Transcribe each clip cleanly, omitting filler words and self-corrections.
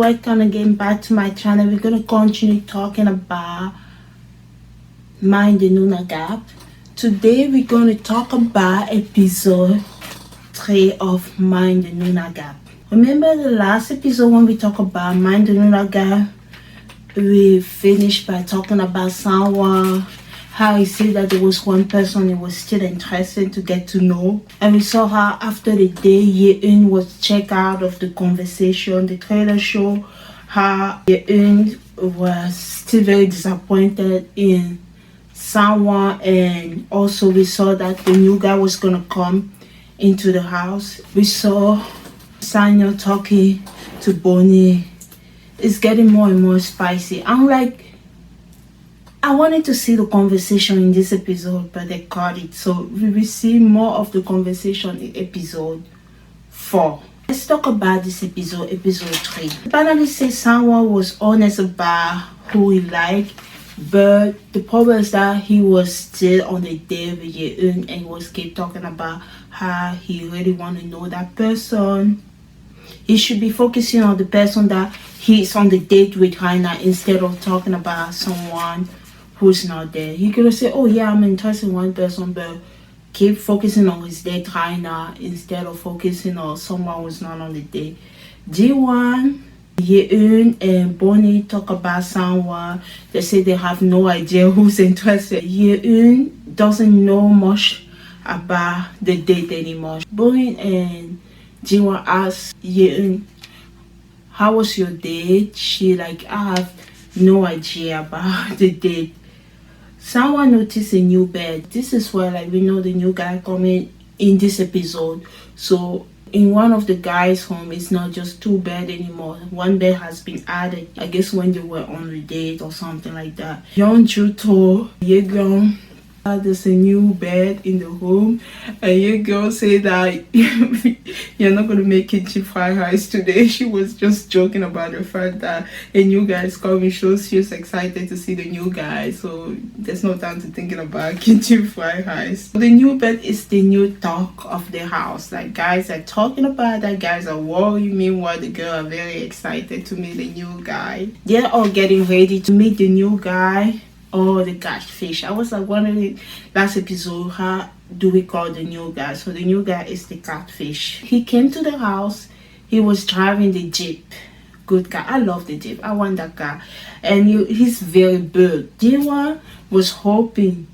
Welcome again back to my channel. We're going to continue talking about Mind the Noona Gap. Today we're going to talk about episode 3 of Mind the Noona Gap. Remember the last episode when we talked about Mind the Noona Gap? We finished by talking about someone, how he said that there was one person he was still interested to get to know. And we saw how after the day Ye-eun was checked out of the conversation, the trailer show how Ye-eun was still very disappointed in someone, and also we saw that the new guy was gonna come into the house. We saw Sanya talking to Bonnie. It's getting more and more spicy. I wanted to see the conversation in this episode, but they cut it. So we will see more of the conversation in episode 4. Let's talk about this episode 3. The panelist says someone was honest about who he liked, but the problem is that he was still on the date with Ye-eun and was keep talking about how he really want to know that person. He should be focusing on the person that he's on the date with right now instead of talking about someone who's not there. He could have said, oh yeah, I'm interested in one person, but keep focusing on his date right now instead of focusing on someone who's not on the date. G1, Ye-eun and Bonnie talk about someone. They say they have no idea who's interested. Ye-eun doesn't know much about the date anymore. Bonnie and G1 asked Ye-eun, how was your date? She I have no idea about the date. Someone noticed a new bed. This is where we know the new guy coming in this episode. So in one of the guys' home, it's not just 2 beds anymore. 1 bed has been added. I guess when they were on the date or something like that. Yeonju told Ye-girl there's a new bed in the home, and Ye-girl said that you're not gonna make kimchi fried rice today. She was just joking about the fact that a new guy is coming. She was excited to see the new guy, so there's no time to thinking about kimchi fried rice. The new bed is the new talk of the house. Guys are talking about that. Guys are worried. Meanwhile, the girls are very excited to meet the new guy. They're all getting ready to meet the new guy. Oh, the catfish. I was wondering last episode, how do we call the new guy? So the new guy is the catfish. He came to the house. He was driving the Jeep. Good car. I love the Jeep. I want that car. And he's very big. Jiwa was hoping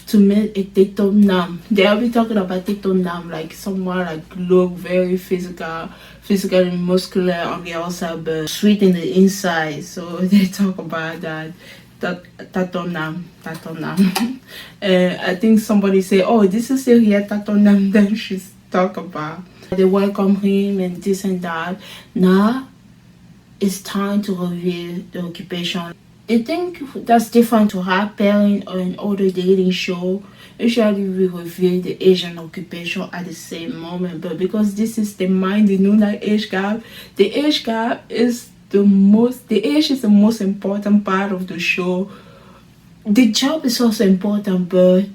to meet a TikTok nam. They'll be talking about TikTok nam, someone look very physically muscular on the outside, but sweet in the inside. So they talk about that. Tatonam. I think somebody say, oh, this is a real Tatonam that she's talk about. They welcome him and this and that. Now it's time to reveal the occupation. I think that's different to her pairing or an older dating show. Usually we reveal the Asian occupation at the same moment, but because this is the Mind the Noona age gap, the age gap is the age is the most important part of the show. The job is also important, but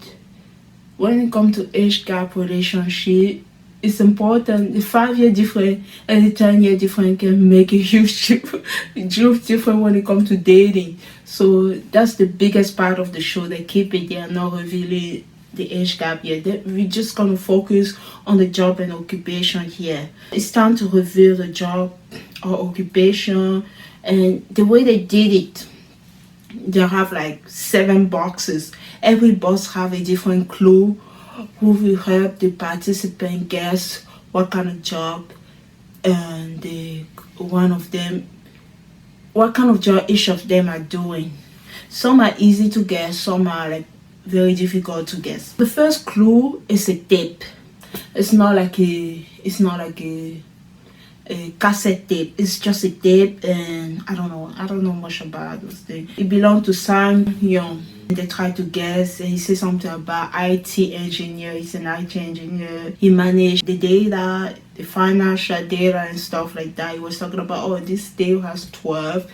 when it comes to age gap relationship, it's important. The 5-year difference and the 10-year difference can make a huge difference when it comes to dating. So that's the biggest part of the show. They keep it. They are not revealing the age gap yet. We're just gonna focus on the job and occupation here. It's time to reveal the job or occupation, and the way they did it, they have 7 boxes. Every box have a different clue who will help the participant guess what kind of job and what kind of job each of them are doing. Some are easy to guess, some are very difficult to guess. The first clue is a tape. It's not like a cassette tape. It's just a tape, and I don't know much about those things. It belonged to Sang Young. They try to guess, and he said something about IT engineer. He's an IT engineer. He managed the data, the financial data and stuff like that. He was talking about, oh, this tape has 12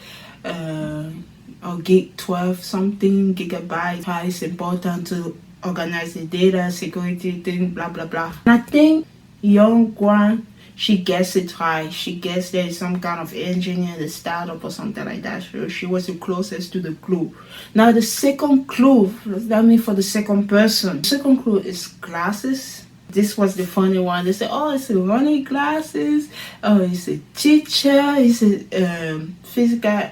something gigabytes. How it's important to organize the data, security thing, blah blah blah. And I think Young Guan she guessed it right. She guessed there is some kind of engineer, the startup or something like that. So she was the closest to the clue. Now the second clue, that means for the second person. The second clue is glasses. This was the funny one. They said, oh, it's a running glasses. Oh, he's a teacher. He's a physical.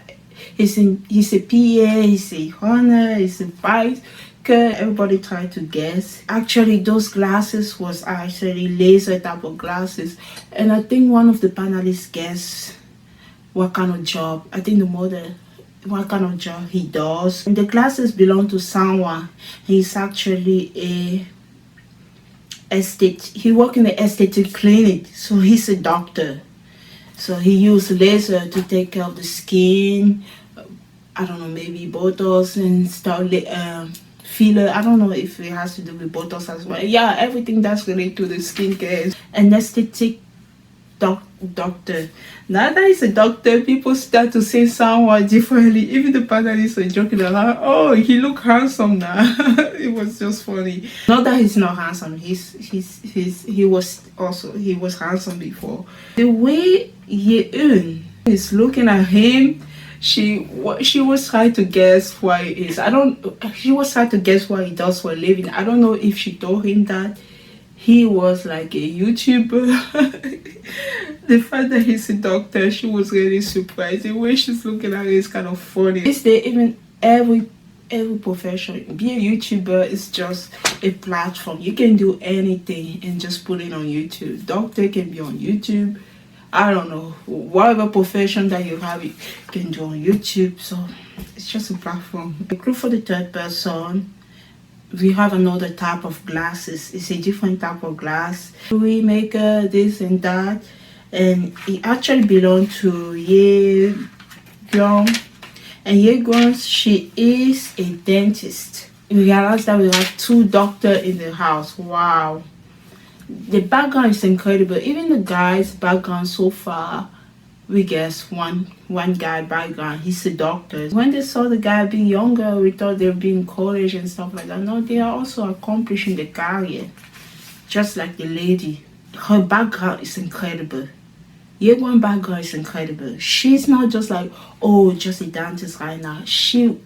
He's a PA. He's a honor. He's a vice. Everybody tried to guess. Actually, those glasses was actually laser type of glasses. And I think one of the panelists guessed what kind of job. I think the model, what kind of job he does. And the glasses belong to someone. He's actually he work in the aesthetic clinic, so he's a doctor. So he used laser to take care of the skin. I don't know, maybe botox and stuff, filler. I don't know if it has to do with botox as well. Yeah, everything that's related to the skincare. An aesthetic doctor. Now that he's a doctor, people start to say someone differently. Even the panelists were joking around. Oh, he look handsome now. It was just funny. Not that he's not handsome. He was handsome before. The way Yeun is looking at him, she was trying to guess what it is. She was trying to guess what he does for a living. I don't know if she told him that he was like a YouTuber. The fact that he's a doctor, she was really surprised. The way she's looking at it is kind of funny. Is there even every profession? Be a YouTuber is just a platform. You can do anything and just put it on YouTube. Doctor can be on YouTube. I don't know, whatever profession that you have, you can do on YouTube. So it's just a platform. The clue for the third person, we have another type of glasses. It's a different type of glass. We make this and that, and it actually belongs to Ye Gyung. And Ye Gyung, she is a dentist. We realize that we have two doctors in the house. Wow. The background is incredible. Even the guy's background so far, we guess one guy background, he's a doctor. When they saw the guy being younger, we thought they'd be in college and stuff like that. No, they are also accomplishing the career, just like the lady. Her background is incredible. Yeguan background is incredible. She's not just like, oh, just a dentist right now. She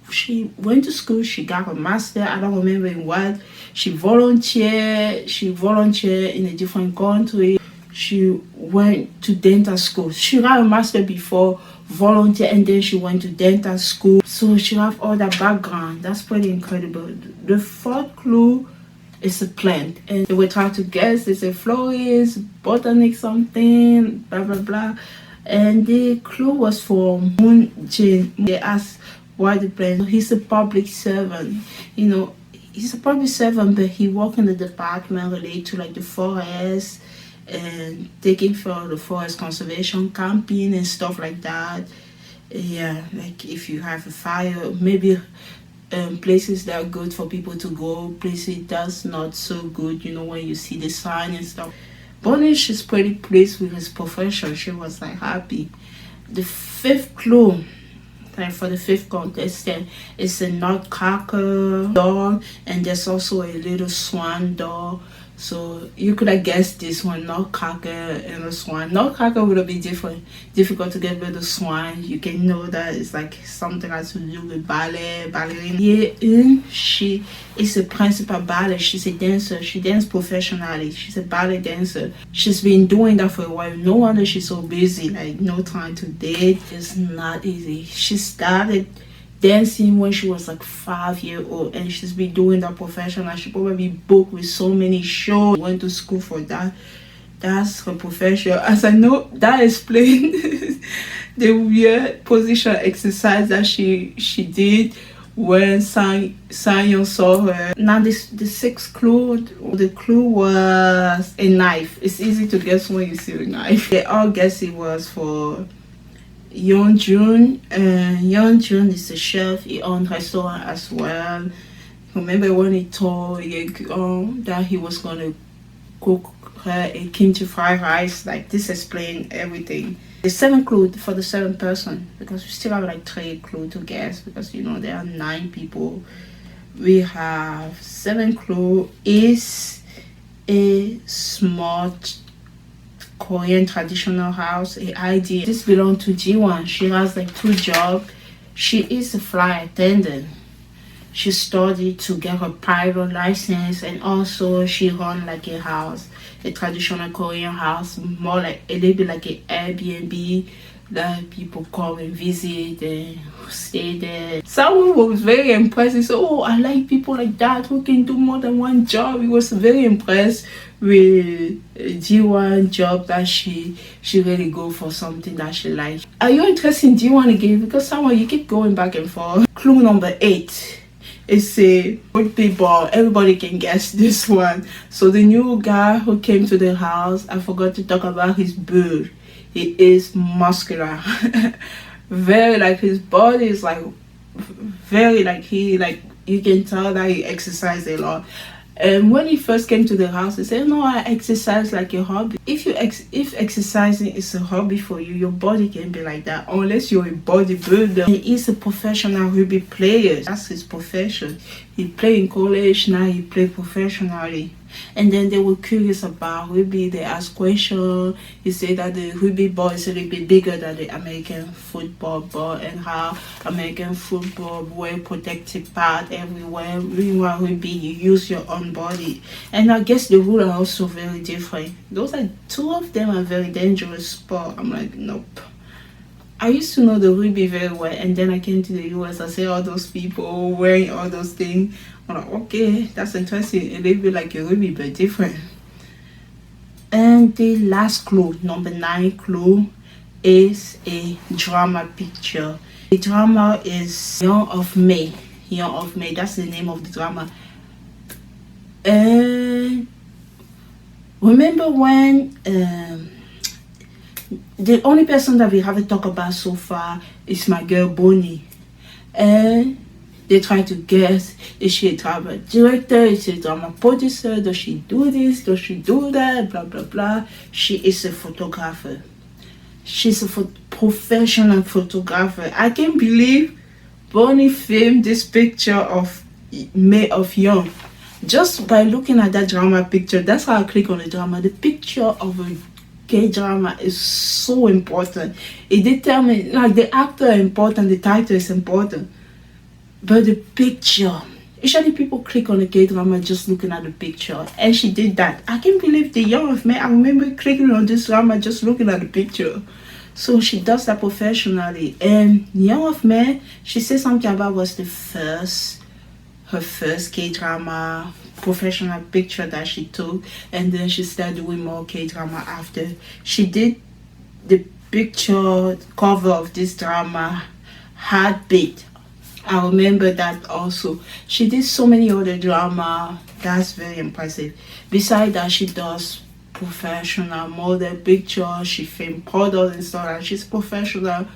went to school. She got her master. I don't remember in what. She volunteered in a different country. She went to dental school. She got a master before, volunteer, and then she went to dental school. So she have all that background. That's pretty incredible. The fourth clue is a plant, and they were trying to guess. It's a florist, botanic, something, blah blah blah. And the clue was for Moon Jin. They asked why the plant. He's a public servant. You know, he's a public servant, but he work in the department related to like the forest and taking care of the forest conservation, camping and stuff like that. Yeah, like if you have a fire, maybe places that are good for people to go, places that's not so good, you know, when you see the sign and stuff. Bonish is pretty pleased with his profession. She was like happy. The fifth clue, like for the fifth contestant, is a nutcracker doll, and there's also a little swan doll. So you could have guessed this one, nutcracker and a swan. Nutcracker would have been difficult to get with the swan. You can know that it's like something has to do with ballerina. Yeah, she is a principal ballet. She's a dancer. She dances professionally. She's a ballet dancer. She's been doing that for a while. No wonder she's so busy, like no time to date. It's not easy. She started dancing when she was like 5 years old, and she's been doing that professional. She probably booked with so many shows, went to school for that. That's her profession. As I know, that explains the weird position exercise that she did when Sang-yeon saw her. Now the sixth clue, the clue was a knife. It's easy to guess when you see a knife. They all guess it was for Yeonjun. Yeonjun is a chef. He owns a restaurant as well. Remember when he told Yeon that he was going to cook her a kimchi fried rice? Like, this explains everything. The seventh clue for the seventh person, because we still have like 3 clues to guess, because you know there are 9 people. We have 7 clue is a smart Korean traditional house, a idea. This belongs to Jiwon. She has like 2 jobs. She is a flight attendant. She studied to get her pilot license, and also she run like a house, a traditional Korean house, more like a little bit like an Airbnb that people come and visit and stay there. Someone was very impressed. He said, "Oh, I like people like that who can do more than one job." He was very impressed with G1 job that she really go for something that she likes. Are you interested in G1 again? Because somehow you keep going back and forth. Clue number 8. It's a rugby ball. Everybody can guess this one. So the new guy who came to the house, I forgot to talk about his build. He is muscular. Very like his body is like very like he like you can tell that he exercises a lot. And when he first came to the house, he said, "No, I exercise like a hobby." If exercising is a hobby for you, your body can be like that, unless you're a bodybuilder. He is a professional rugby player. That's his profession. He played in college, now he played professionally. And then they were curious about rugby. They asked questions. He said that the rugby ball is a little bit bigger than the American football ball, and how American football wear protective pad everywhere. Meanwhile, rugby, you use your own body. And I guess the rules are also very different. Those are 2 of them are very dangerous sport. I'm like, nope. I used to know the rugby very well, and then I came to the US. I see all those people wearing all those things. I'm like, okay, that's interesting. A little bit like a rugby, but different. And the last clue, number 9 clue, is a drama picture. The drama is Young of May. Young of May, that's the name of the drama. And remember when the only person that we haven't talked about so far is my girl Bonnie, and they try to guess, is she a drama director, is she a drama producer, does she do this, does she do that, blah blah blah. She is a photographer. She's a professional photographer. I can't believe Bonnie filmed this picture of May of Young just by looking at that drama picture. That's how I click on the drama. The picture of a K-drama is so important. It determines, like, the actor is important, the title is important, but the picture, usually people click on the K-drama just looking at the picture, and she did that. I can't believe the Young of May. I remember clicking on this drama just looking at the picture. So she does that professionally. And Young of May, she said something about was her first K-drama professional picture that she took, and then she started doing more K-drama after. She did the picture cover of this drama, Heartbeat. I remember that also. She did so many other drama. That's very impressive. Besides that, she does professional model picture. She filmed products and stuff. And she's professional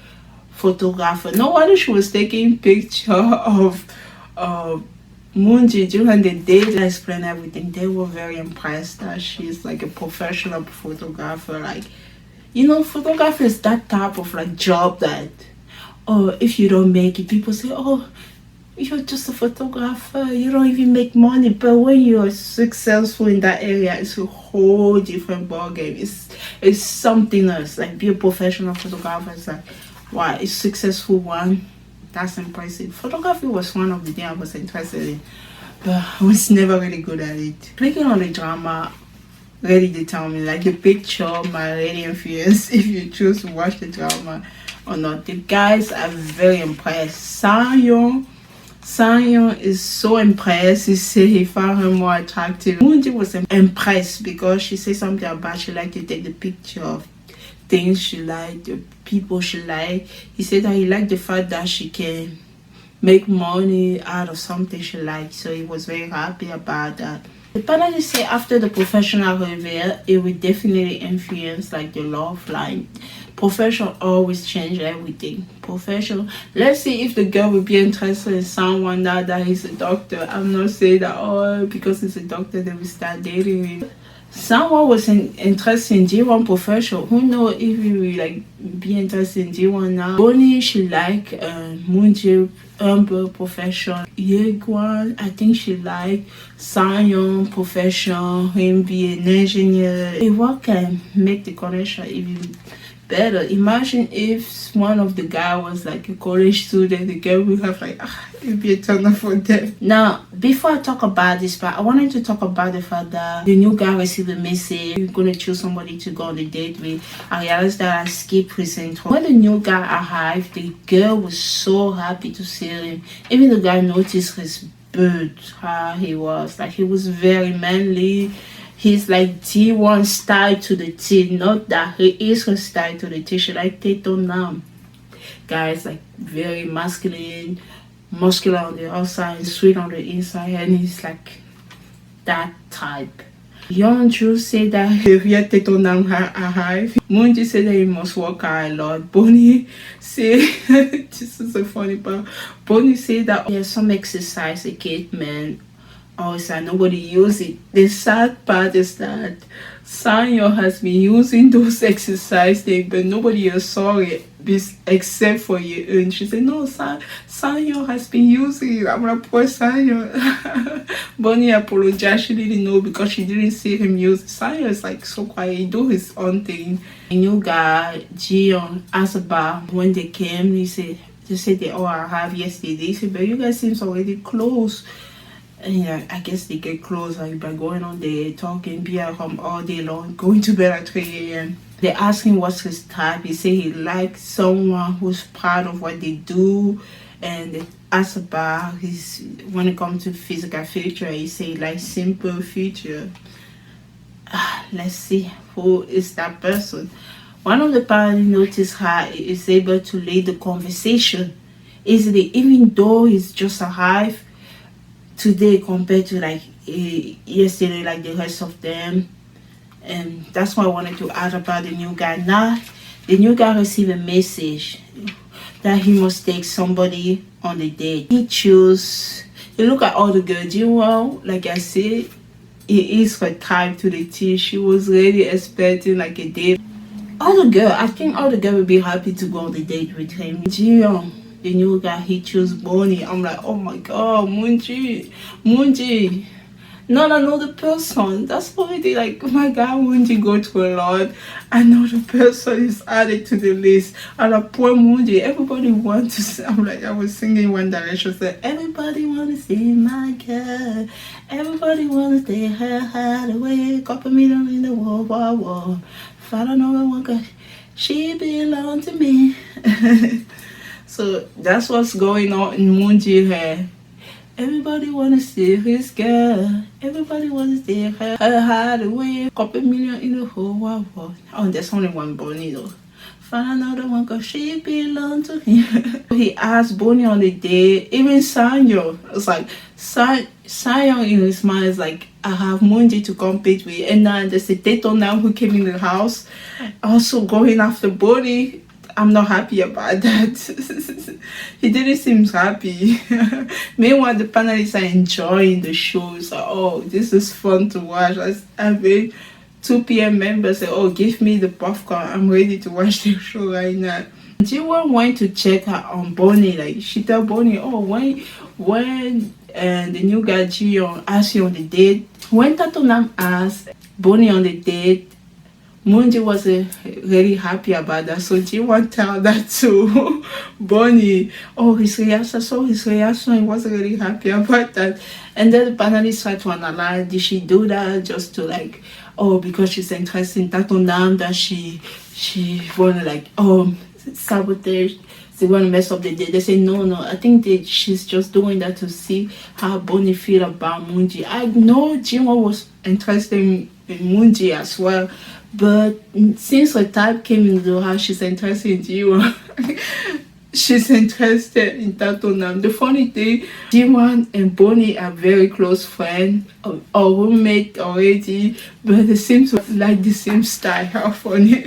photographer. No wonder she was taking picture of Moonji during the day. I explained everything. They were very impressed that she's like a professional photographer. Like, you know, photography is that type of like job that, oh, if you don't make it, people say, oh, you're just a photographer, you don't even make money. But when you're successful in that area, it's a whole different ballgame. It's something else. Like, be a professional photographer. It's like, wow, it's successful one. That's impressive. Photography was one of the things I was interested in, but I was never really good at it. Clicking on the drama really determined, like the picture might really influence if you choose to watch the drama or not. The guys are very impressed. Sang-young is so impressed. He said he found her more attractive. Moonji was impressed because she said something about she liked to take the picture of things she liked, the people she liked. He said that he liked the fact that she can make money out of something she liked, so he was very happy about that. The panelists say after the professional reveal, it will definitely influence like the love line. Professional always change everything. Professional. Let's see if the girl will be interested in someone that he's a doctor. I'm not saying that, oh, because he's a doctor they will start dating him. Someone was interested in J1 profession. Who know if he will like be interested in J1 now? Bonnie, she like Moonji profession. Yeguan, I think she like Sanyon profession. Him be an engineer. If what can make the connection even better? Imagine if one of the guy was like a college student, the girl would have like it'd be a turn off for them. Now, before I talk about this part, I wanted to talk about the fact that the new guy received a message, you're gonna choose somebody to go on a date with. I realized that I skipped his intro. When the new guy arrived, the girl was so happy to see him. Even the guy noticed his build, how he was. Like, he was very manly. He's like T1 style to the T. Not that he is her style to the T. She like Tato now. Guys, like very masculine, muscular on the outside, sweet on the inside, and he's like that type. Young Drew said that he had Tato now arrive. Munji said that he must work out a lot. Bonnie said, this is a funny part. Bonnie said that there's some exercise a kid man. Oh, so nobody use it. The sad part is that Sanyo has been using those exercise things, but nobody else saw it except for you. And she said, no, Sanyo has been using it. I'm like, poor Sanyo. Bonnie apologized. She didn't know because she didn't see him use it. Sanyo is like so quiet. He do his own thing. A new guy, Jion, asked about when they came. They said they all arrived yesterday. He said, but you guys seems already close. And yeah, I guess they get close like by going on there, talking, be at home all day long, going to bed at 3 a.m. They ask him what's his type. He say he likes someone who's proud of what they do. And they ask about his, when it comes to physical feature, he say like simple feature. Let's see who is that person. One of the parents noticed how he is able to lead the conversation easily, even though he's just arrived today compared to like yesterday, like the rest of them. And that's why I wanted to add about the new guy. Now the new guy received a message that he must take somebody on the date. He look at all the girls, you know, like I said, it is her type to the T. She was really expecting like a date. I think all the girls will be happy to go on the date with him. Jiyoung, the new guy, he chose Bonnie. I'm like, oh my god, Moonji. Not another person. That's already like, oh my god, Moonji go to a lot. Another person is added to the list. And a poor Moonji, everybody wants to see. I'm like, I was singing One Direction, said, everybody want to see my girl. Everybody want to stay her hide away. Couple million in the wall. If I don't know one girl, she belong to me. So that's what's going on in Moonji hair. Everybody wanna see his girl. Everybody wanna see her hide away. Couple million in the whole world. Oh, there's only one Bonnie though. Find another one cause she belong to him. He asked Bonnie on the day. Even Sanyo. It's like Sanyo in his mind is like, I have Moonji to compete with. And now there's a Tato now who came in the house. Also going after Bonnie. I'm not happy about that. He didn't seem happy. Meanwhile, the panelists are enjoying the show. So, oh, this is fun to watch. I mean, 2 p.m. members say, oh, give me the popcorn. I'm ready to watch the show right now. Jiwon went to check her on Bonnie. Like, she tell Bonnie, oh, when the new guy Jiwon asked you on the date, when Tatonam asked Bonnie on the date, Moonji was really happy about that. So Jiwon tell that to Bonnie. Oh, his reaction, he was really happy about that. And then the panelists tried to analyze, did she do that just to like, oh, because she's interested in Tatonam, that she wanna like, sabotage, they want to mess up the day. They say no, I think that she's just doing that to see how Bonnie feel about Moonji. I know Jiwon was interested in Moonji as well, but since her type came into her, she's interested in Jiwon. She's interested in Tatonam. The funny thing, Jiwon and Bonnie are very close friends, or roommate already, but they seem to like the same style. How funny.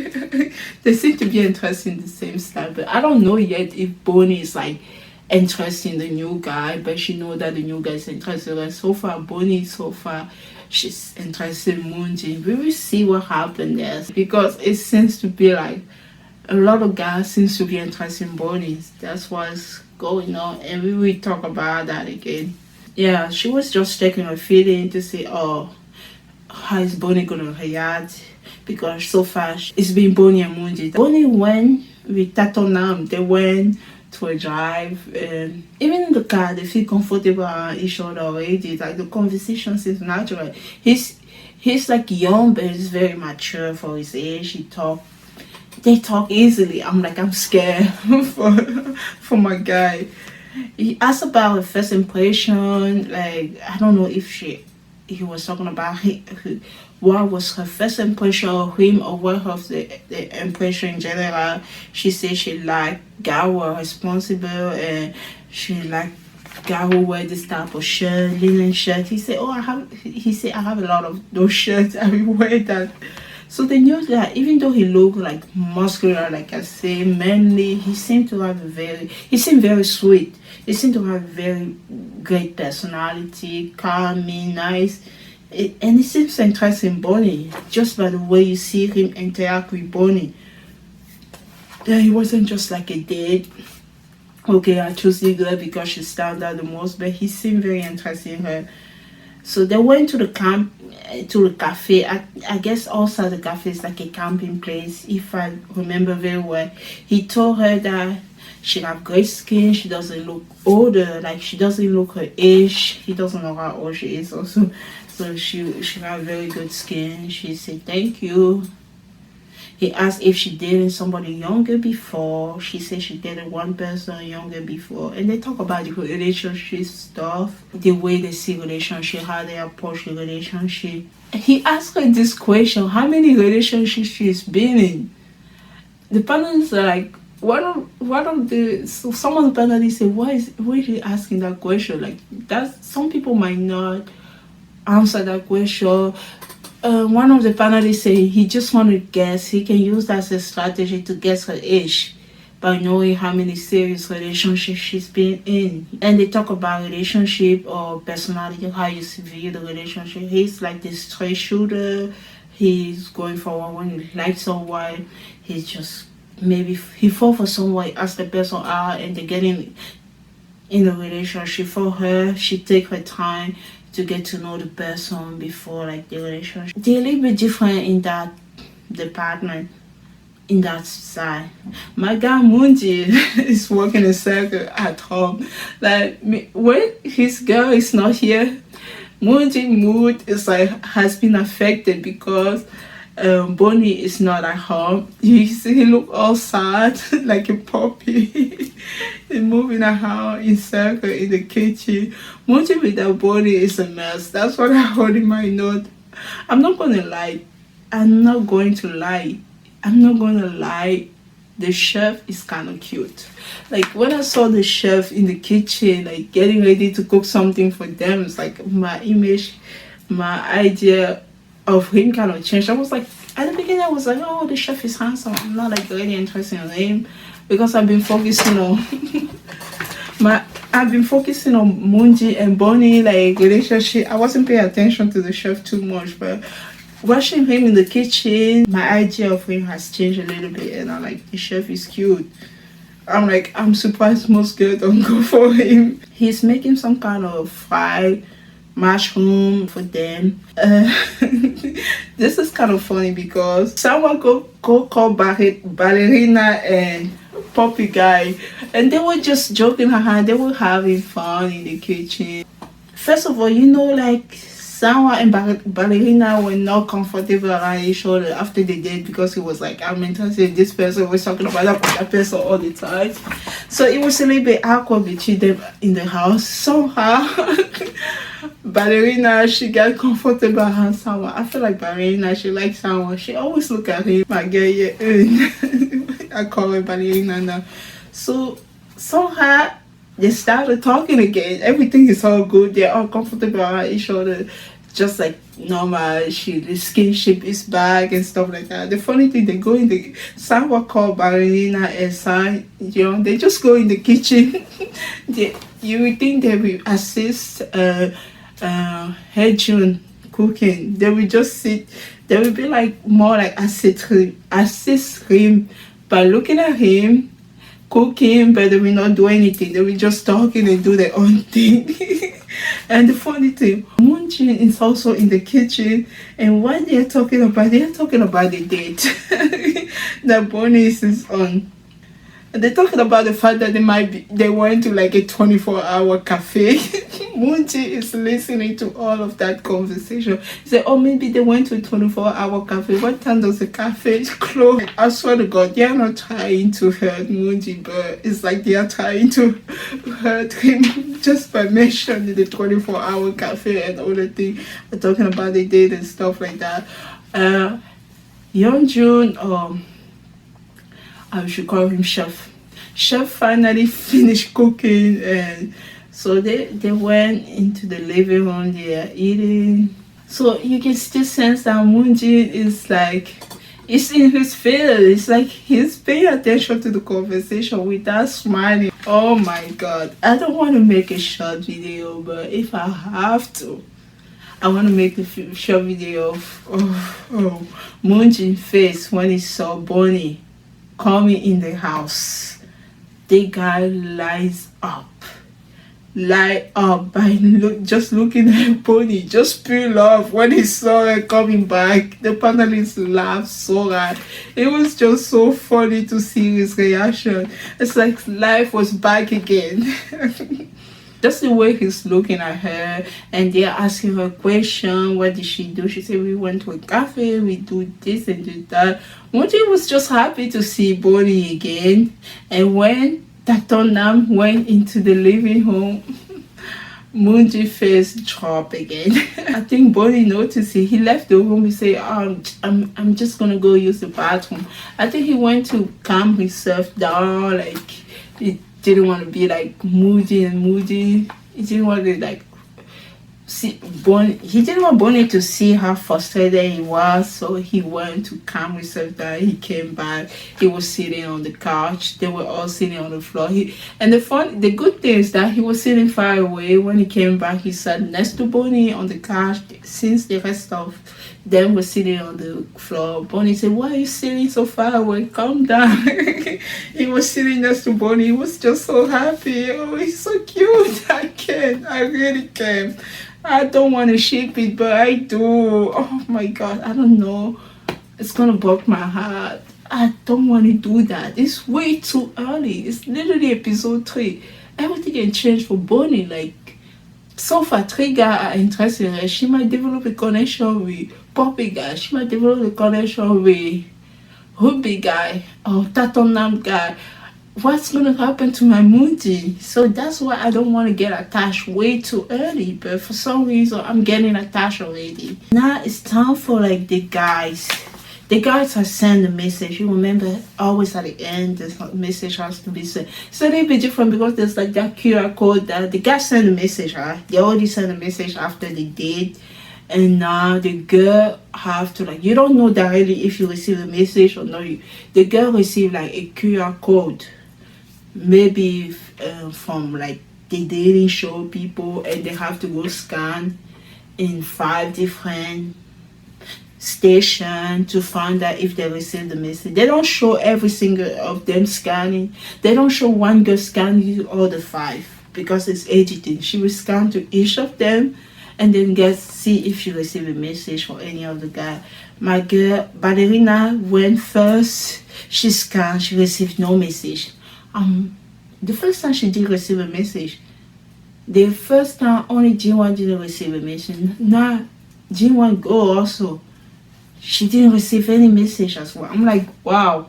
They seem to be interested in the same style, but I don't know yet if Bonnie is like interested in the new guy, but she knows that the new guy is interested. And so far, Bonnie she's interested in Moonji. We will see what happened there, because it seems to be like a lot of guys seems to be interested in Bonnie. That's what's going on, and we will talk about that again. Yeah, she was just checking her feeling to see, oh, how is Bonnie gonna react, because so far it's been Bonnie and Moonji. Bonnie went with Tatonam. They went to a drive, and even in the car they feel comfortable around each other already. Like the conversation seems natural. He's like young, but he's very mature for his age. They talk easily. I'm scared for my guy. He asked about her first impression. Like, I don't know if he was talking about what was her first impression of him, or what was the impression in general. She said she liked guy were responsible, and she liked guy who wear this type of shirt, linen shirt. He said, I have a lot of those shirts. I will wear that. So they knew that even though he looked like muscular, like I say, manly, he seemed very sweet. He seemed to have a very great personality, calming, nice. And it seems interesting in Bonnie, just by the way you see him interact with Bonnie. That he wasn't just like a date. Okay, I chose this girl because she stand out the most, but he seemed very interested in her. So they went to the cafe. I guess also the cafe is like a camping place, if I remember very well. He told her that she have great skin. She doesn't look older. Like, she doesn't look her age. He doesn't know how old she is also. So she have very good skin. She said thank you. He asked if she dated somebody younger before. She said she dated one person younger before. And they talk about the relationship stuff, the way they see relationship, how they approach the relationship. He asked her this question, how many relationships she's been in. The panelists are like, some of the panelists say, why is he asking that question? Like, some people might not answer that question. One of the panelists say he just want to guess. He can use that as a strategy to guess her age by knowing how many serious relationships she's been in. And they talk about relationship or personality, how you view the relationship. He's like this straight shooter. He's going forward when he likes someone. He's just, maybe he fall for someone, ask the person out, and they get in a relationship. For her, she take her time to get to know the person before like the relationship. They're a little bit different in that department, in that side. My guy Munji is working a circle at home. Like, when his girl is not here, Munji mood is like has been affected because Bonnie is not at home. You see, he look all sad like a puppy. He's moving around in circle in the kitchen. Munji without Bonnie is a mess. That's what I heard in my note. I'm not going to lie. The chef is kind of cute. Like, when I saw the chef in the kitchen, like getting ready to cook something for them, it's like my idea of him kind of changed. I was like, at the beginning I was like, oh, the chef is handsome. I'm not like really interested in him because I've been focusing on Munji and Bonnie like relationship. I wasn't paying attention to the chef too much, but watching him in the kitchen, my idea of him has changed a little bit, and I'm like, the chef is cute. I'm surprised most girls don't go for him. He's making some kind of fried mushroom for them. This is kind of funny because someone go call Ballerina and Poppy guy, and they were just joking around. They were having fun in the kitchen. First of all, like Sanwa and Ballerina were not comfortable around each other after they did, because he was like, I'm interested in this person, we're talking about that person all the time. So it was a little bit awkward between them in the house. Somehow Ballerina, she got comfortable around Sanwa. I feel like Ballerina, she likes Sanwa. She always look at him. My girl, yeah. I call her Ballerina now. So somehow they started talking again. Everything is all good. They're all comfortable around each other, just like normal. The skinship is back and stuff like that. The funny thing, they go in the Sanwa call Ballerina and San, they just go in the kitchen. You would think they will assist Hejun cooking. They will just sit. They will be like more like assist him by looking at him cooking, but they will not do anything. They will just talking and do their own thing. And the funny thing, Moonjin is also in the kitchen, and what they're talking about the date that Bonnie is on. And they're talking about the fact that they went to like a 24-hour cafe. Moonji is listening to all of that conversation. He said, oh, maybe they went to a 24-hour cafe. What time does the cafe close? I swear to God, they are not trying to hurt Moonji, but it's like they are trying to hurt him just by mentioning the 24-hour cafe and all the things. They're talking about the date and stuff like that. Yeonjun, I should call him Chef. Chef finally finished cooking, and so they went into the living room. They are eating. So you can still sense that Moonjin is like, it's in his field. It's like he's paying attention to the conversation without smiling. Oh my God. I don't want to make a short video, but if I have to, I want to make a short video of Moonjin's face when he saw Bonnie coming in the house. The guy light up by just looking at Bonnie, just pure love. When he saw her coming back, the panelists laughed so hard. It was just so funny to see his reaction. It's like life was back again. Just the way he's looking at her, and they're asking her a question. What did she do? She said, we went to a cafe, we do this and do that. Moonji was just happy to see Bonnie again. And when Tatonam went into the living room, Moonji's face dropped again. I think Bonnie noticed it. He left the room. He said, I'm just gonna go use the bathroom. I think he went to calm himself down, like he didn't want to be like moody. He didn't want to like see Bonnie. He didn't want Bonnie to see how frustrated he was, so he went to calm himself down. He came back. He was sitting on the couch. They were all sitting on the floor. The good thing is that he was sitting far away. When he came back, he sat next to Bonnie on the couch. Since the rest of them were sitting on the floor, Bonnie said, why are you sitting so far away? Calm down. He was sitting next to Bonnie. He was just so happy. Oh, he's so cute. I really can. I don't want to ship it, but I do. Oh my God, I don't know. It's gonna break my heart. I don't want to do that. It's way too early. It's literally episode 3. Everything can change for Bonnie. Like, so far, 3 guys are interested in her. She might develop a connection with Poppy guy. She might develop a connection with Ruby guy or Tatonam guy. What's gonna happen to my Moonji? So that's why I don't want to get attached way too early, but for some reason I'm getting attached already. Now it's time for like the guys have sent a message. You remember always at the end the message has to be sent. So they be different because there's like that QR code that the guy sent a message, right? They already sent a message after the date. And now the girl have to like, you don't know directly if you receive a message or not. The girl received like a QR code, maybe from like the dating show people, and they have to go scan in 5 different stations to find out if they received the message. They don't show every single of them scanning. They don't show one girl scanning all the 5 because it's editing. She will scan to each of them and then see if she received a message for any of the guy. My girl Ballerina went first. She scanned. She received no message. The first time she did receive a message, the first time only Jinwan didn't receive a message. Now Jinwan go also, she didn't receive any message as well. I'm like, wow,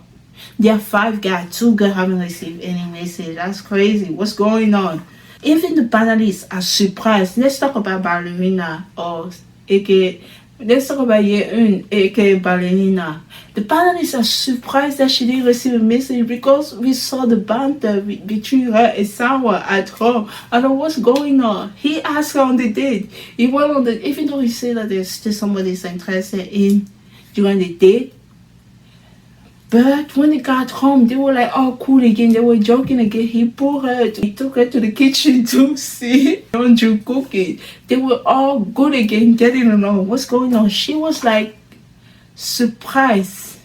there are 5 guys, 2 girls haven't received any message. That's crazy. What's going on? Even the panelists are surprised. Let's talk about Ballerina or aka. Let's talk about Yeun, aka Ballerina. The panelists are surprised that she didn't receive a message because we saw the banter between her and Sawa at home. I don't know what's going on. He asked her on the date. He went on the, even though he said that there's still somebody is interested in during the date, But when they got home, they were like all cool again. They were joking again. He took her to the kitchen to see Yeonju cooking. They were all good again, getting along. What's going on? She was like surprised.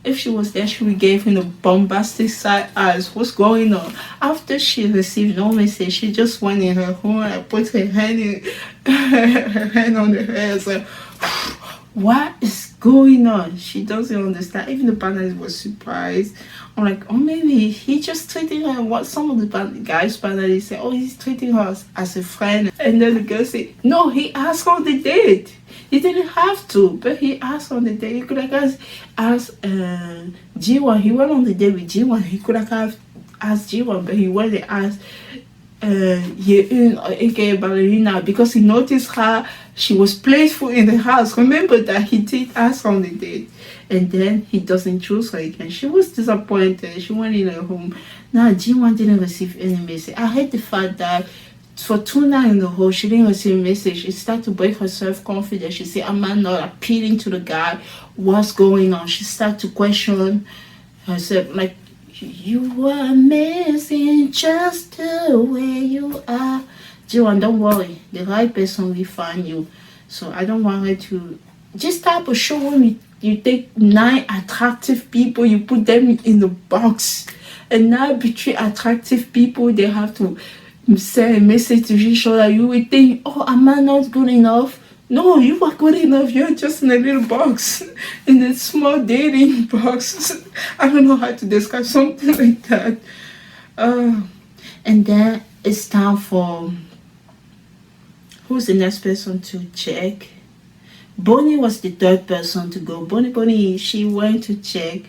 If she was there, she would give him a bombastic side eyes. What's going on? After she received no message, she just went in her room and put her hand her hand on her head. So, what is going on? She doesn't understand. Even the partners were surprised. I'm like, oh, maybe he just treating her. What some of the guys finally say, oh, he's treating her as a friend. And then the girl say, no, he asked on the date. He didn't have to, but he asked on the date. He could have asked G1. He went on the date with G1. He could have asked G1, but he went and asked Yeun, aka Ballerina, because he noticed her. She was playful in the house. Remember that he did ask on the date. And then he doesn't choose her again. She was disappointed. She went in her home. Now, G1 didn't receive any message. I hate the fact that for 2 nights in a row, she didn't receive a message. She started to break her self-confidence. She said, am I not appealing to the guy? What's going on? She started to question herself, like, you were amazing just the way you are. G1, don't worry. The right person will find you. So I don't want her to... This type of show, when you take 9 attractive people, you put them in the box. And now between attractive people, they have to send a message to each other. You would think, oh, am I not good enough? No, you are good enough. You're just in a little box, in a small dating box. I don't know how to describe something like that. And then it's time for... Who's the next person to check? Bonnie was the 3rd person to go. Bonnie, she went to check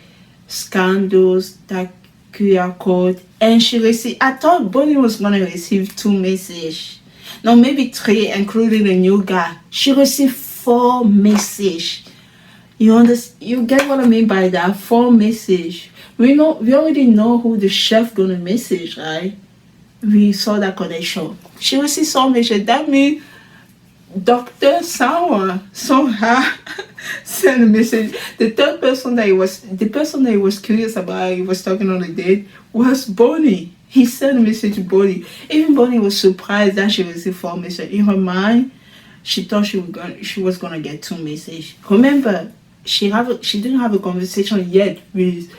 scandals, that QR code, and she received... I thought Bonnie was going to receive 2 messages. No, maybe 3, including the new guy. She received 4 messages. You get what I mean by that? 4 messages. We already know who the chef gonna message, right? We saw that connection. She received some message. That means Dr. somehow sent a message. The person that he was curious about, he was talking on the date, was Bonnie. He sent a message to Bonnie. Even Bonnie was surprised that she received 4 messages. In her mind, she thought she was gonna get 2 messages. Remember, she didn't have a conversation yet with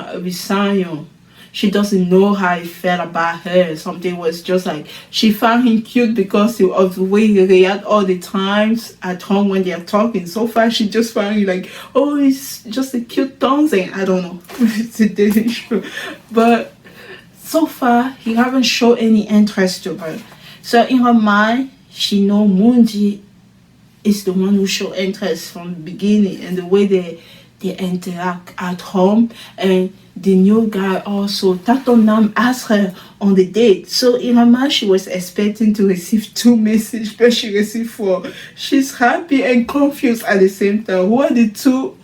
Sanyo. She doesn't know how he felt about her. Something was just like, she found him cute because of the way he reacted all the times at home when they are talking. So far, she just found him like, oh, he's just a cute Tonzing. I don't know. It's a dating show. But so far, he haven't shown any interest to her. So in her mind, she know Moonji is the one who showed interest from the beginning, and the way they interact at home. And the new guy also, Tato Nam asked her on the date. So in her mind, she was expecting to receive 2 messages, but she received 4. She's happy and confused at the same time. Who are the 2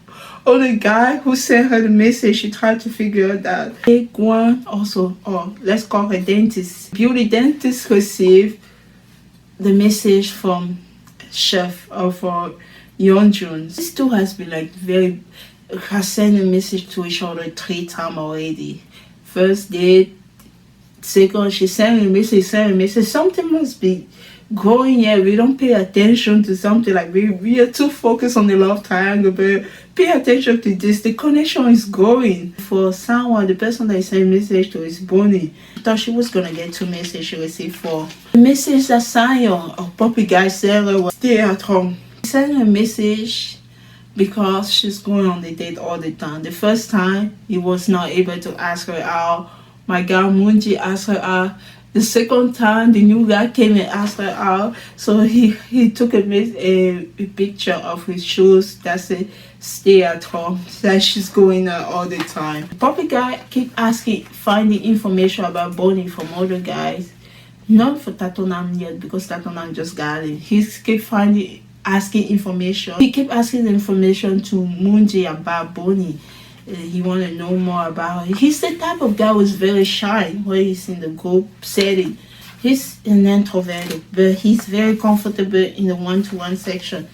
other guy who sent her the message? She tried to figure out that. Big one also, let's call her dentist. Beauty dentist received the message from chef for Yeonjun. These 2 has been like has sent a message to each other 3 times already. First date, second, she sent a message. Something must be going here. We don't pay attention to something, like we are too focused on the love triangle, but pay attention to this. The connection is going. For someone, the person that I sent a message to is Bonnie. I thought she was gonna get 2 messages. She received 4. The message that Sanyo, or Poppy guy, Sarah, was stay at home. She sent her a message because she's going on the date all the time. The first time, he was not able to ask her out. My guy Moonji asked her out. The second time, the new guy came and asked her out. So he took a picture of his shoes that said, stay at home. That she's going there all the time. Poppy guy keep finding information about Bonnie from other guys. Not for Tatonam yet, because Tatonam just got it. He keep asking information. He kept asking the information to Moonji about Bonnie. He want to know more about her. He's the type of guy who's very shy when he's in the group setting. He's an introvert, but he's very comfortable in the one-to-one section.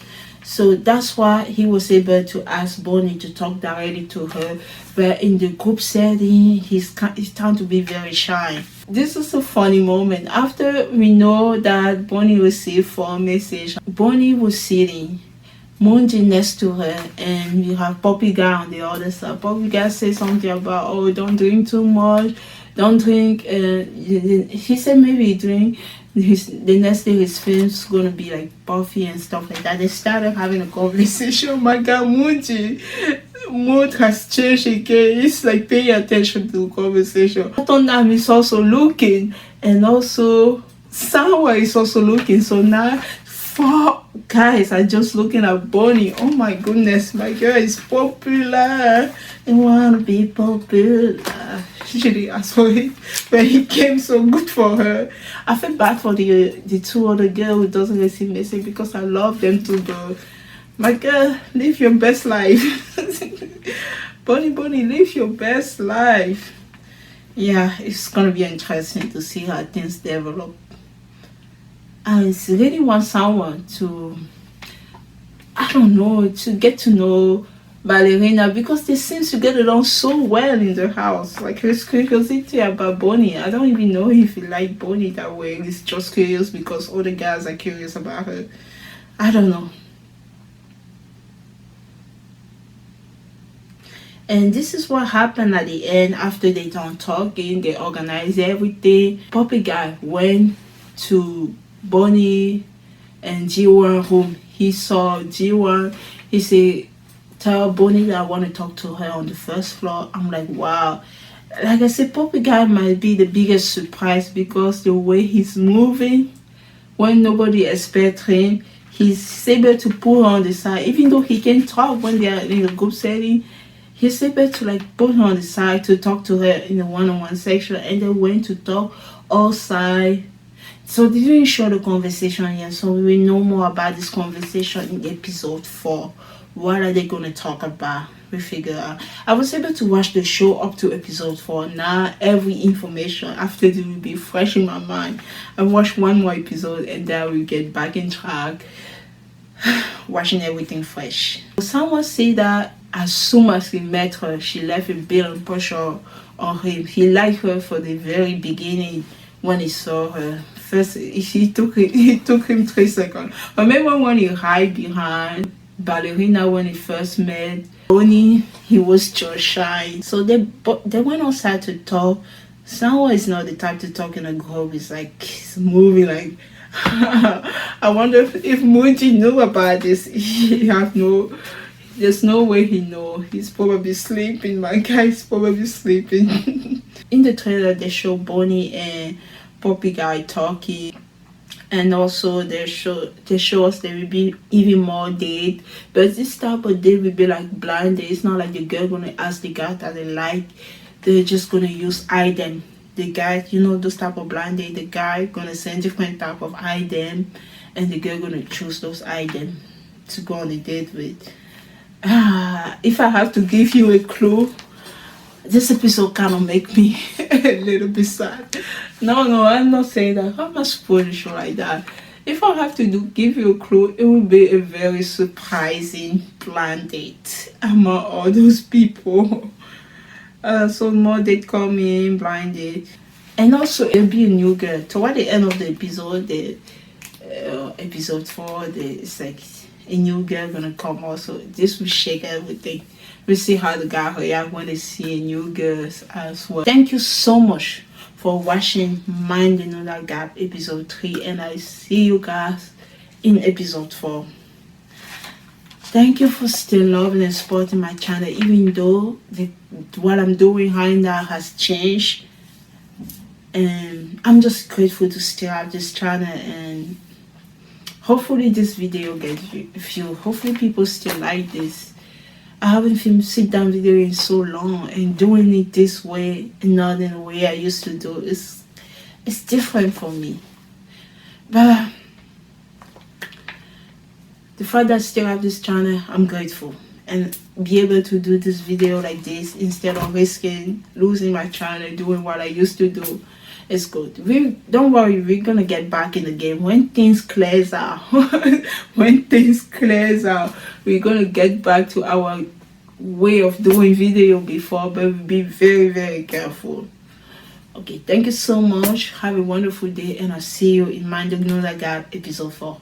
So that's why he was able to ask Bonnie to talk directly to her. But in the group setting, he's trying to be very shy. This is a funny moment. After we know that Bonnie received 4 messages, Bonnie was sitting Moonji next to her, and you have Poppy Guy on the other side. Poppy Guy says something about, oh, don't drink too much, don't drink. He said maybe he drink. The next day his film's gonna be like puffy and stuff like that. They started having a conversation. Oh my God, Moonji, mood has changed again. He's like paying attention to the conversation. Tottenham is also looking, and also Sawa is also looking. So now 4 guys are just looking at Bonnie. Oh my goodness, my girl is popular. They want to be popular. Usually asked for it, but he came so good for her. I feel bad for the 2 other girls who doesn't receive message, because I love them too, but my girl, live your best life. Bonnie, live your best life. Yeah, it's gonna be interesting to see how things develop. I really want someone to, I don't know, to get to know Ballerina, because they seem to get along so well in the house. Like, his curiosity about Bonnie, I don't even know if he like Bonnie that way. He's just curious because other guys are curious about her. I don't know. And this is what happened at the end. After they done talking, they organized everything. Poppy Guy went to Bonnie and G1 room. He saw G1. He said, tell Bonnie that I want to talk to her on the first floor. I'm like, wow. Like I said, Poppy Guy might be the biggest surprise, because the way he's moving, when nobody expects him, he's able to pull her on the side. Even though he can talk when they are in a group setting, he's able to like put her on the side to talk to her in the one-on-one section, and they went to talk all side. So they didn't show the conversation yet, so we will know more about this conversation in episode 4. What are they going to talk about? We figure out. I was able to watch the show up to episode 4. Now every information after it will be fresh in my mind. I watch 1 more episode, and then we get back in track, watching everything fresh. Someone said that as soon as he met her, she left a bit of pressure on him. He liked her for the very beginning when he saw her. First, he took him 3 seconds. Remember when he hid behind Ballerina when he first met Bonnie? He was just shy. So they went outside to talk. Someone is not the type to talk in a group. It's like he's moving like. I wonder if Moonji knew about this. There's no way he know. He's probably sleeping. My guy's probably sleeping. In the trailer, they show Bonnie and Poppy Guy talking, and also they show us there will be even more date. But this type of date will be like blind date. It's not like the girl gonna ask the guy that they like. They're just gonna use item. The guy, you know, those type of blind date, the guy gonna send different type of item, and the girl gonna choose those items to go on a date with. If I have to give you a clue, this episode kind of make me a little bit sad. No, I'm not saying that. I'm not spoiling the show like that. If I have to give you a clue, it will be a very surprising blind date among all those people. So more date coming, blind date. And also it'll be a new girl. Toward the end of the episode, episode 4, it's like a new girl gonna come also. This will shake everything. We'll see how the guy react when they see a new girl as well. Thank you so much for watching Mind the Noona Gap episode 3, and I see you guys in episode 4. Thank you for still loving and supporting my channel, even though what I'm doing right now has changed. And I'm just grateful to still have this channel, and hopefully this video gets views. Hopefully people still like this. I haven't filmed sit down video in so long, and doing it this way and not in the way I used to do it's different for me. But the fact that I still have this channel, I'm grateful, and be able to do this video like this instead of risking losing my channel doing what I used to do. It's good. We don't worry, we're gonna get back in the game when things clears out. When things clears out, we're gonna get back to our way of doing video before, but we'll be very, very careful. Okay, thank you so much. Have a wonderful day, and I'll see you in Mind the Noona Gap episode 4.